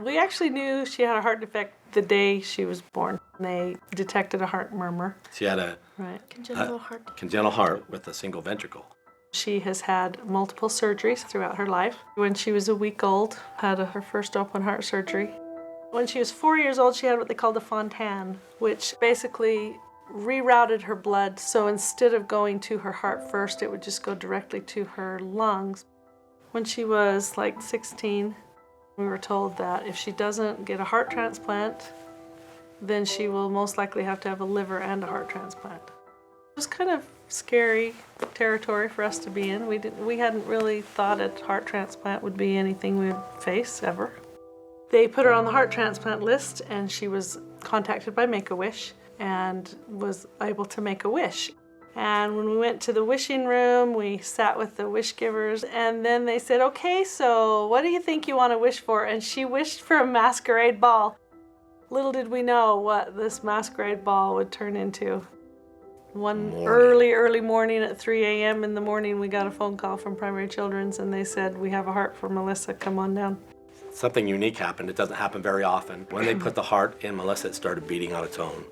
We actually knew she had a heart defect the day she was born. They detected a heart murmur. She had a congenital heart with a single ventricle. She has had multiple surgeries throughout her life. When she was a week old, had her first open heart surgery. When she was 4 years old, she had what they called a fontan, which basically rerouted her blood. So instead of going to her heart first, it would just go directly to her lungs. When she was like 16, we were told that if she doesn't get a heart transplant, then she will most likely have to have a liver and a heart transplant. It was kind of scary territory for us to be in. We hadn't really thought a heart transplant would be anything we would face ever. They put her on the heart transplant list, and she was contacted by Make-A-Wish and was able to make a wish. And when we went to the wishing room, we sat with the wish givers, and then they said, okay, so what do you think you want to wish for? And she wished for a masquerade ball. Little did we know what this masquerade ball would turn into. One early morning at 3 a.m. in the morning, we got a phone call from Primary Children's, and they said, we have a heart for Melissa, come on down. Something unique happened. It doesn't happen very often. When they put the heart in Melissa, it started beating on its own,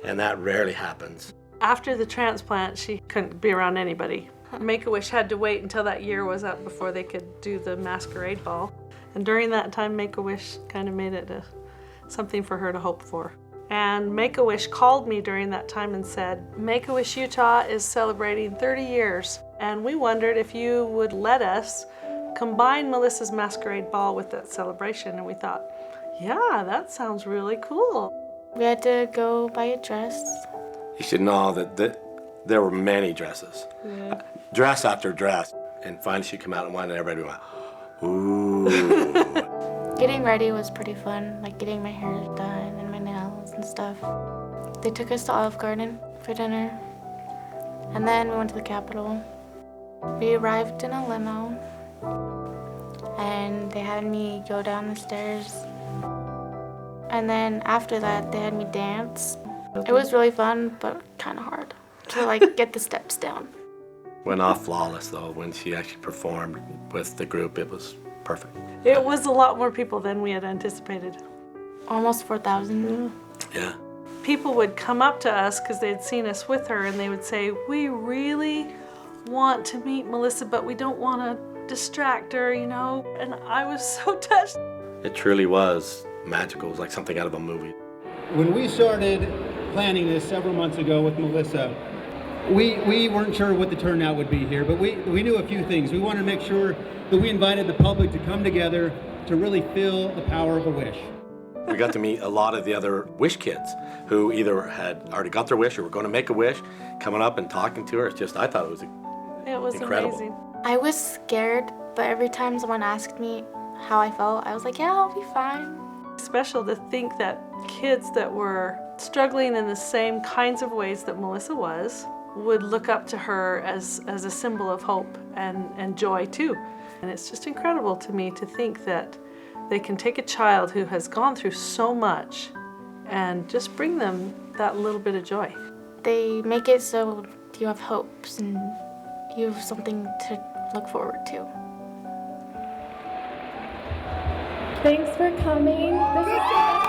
and that rarely happens. After the transplant, she couldn't be around anybody. Make-A-Wish had to wait until that year was up before they could do the masquerade ball. And during that time, Make-A-Wish kind of made it something for her to hope for. And Make-A-Wish called me during that time and said, Make-A-Wish Utah is celebrating 30 years, and we wondered if you would let us combine Melissa's masquerade ball with that celebration. And we thought, yeah, that sounds really cool. We had to go buy a dress. You should know that there were many dresses, dress after dress. And finally she came out and wanted everybody to go, ooh. Getting ready was pretty fun, like getting my hair done and my nails and stuff. They took us to Olive Garden for dinner, and then we went to the Capitol. We arrived in a limo, and they had me go down the stairs. And then after that, they had me dance. It was really fun, but kind of hard to like get the steps down. Went off flawless though. When she actually performed with the group, it was perfect. It was a lot more people than we had anticipated. Almost 4,000. Yeah. People would come up to us because they'd seen us with her, and they would say, we really want to meet Melissa, but we don't want to distract her, you know? And I was so touched. It truly was magical. It was like something out of a movie. When we started planning this several months ago with Melissa, we weren't sure what the turnout would be here, but we knew a few things. We wanted to make sure that we invited the public to come together to really feel the power of a wish. We got to meet a lot of the other wish kids who either had already got their wish or were going to make a wish, coming up and talking to her. It's just, I thought it was incredible. Amazing. I was scared, but every time someone asked me how I felt, I was like, yeah, I'll be fine. Special to think that kids that were struggling in the same kinds of ways that Melissa was would look up to her as a symbol of hope and joy too. And it's just incredible to me to think that they can take a child who has gone through so much and just bring them that little bit of joy. They make it so you have hopes and you have something to look forward to. Thanks for coming. This is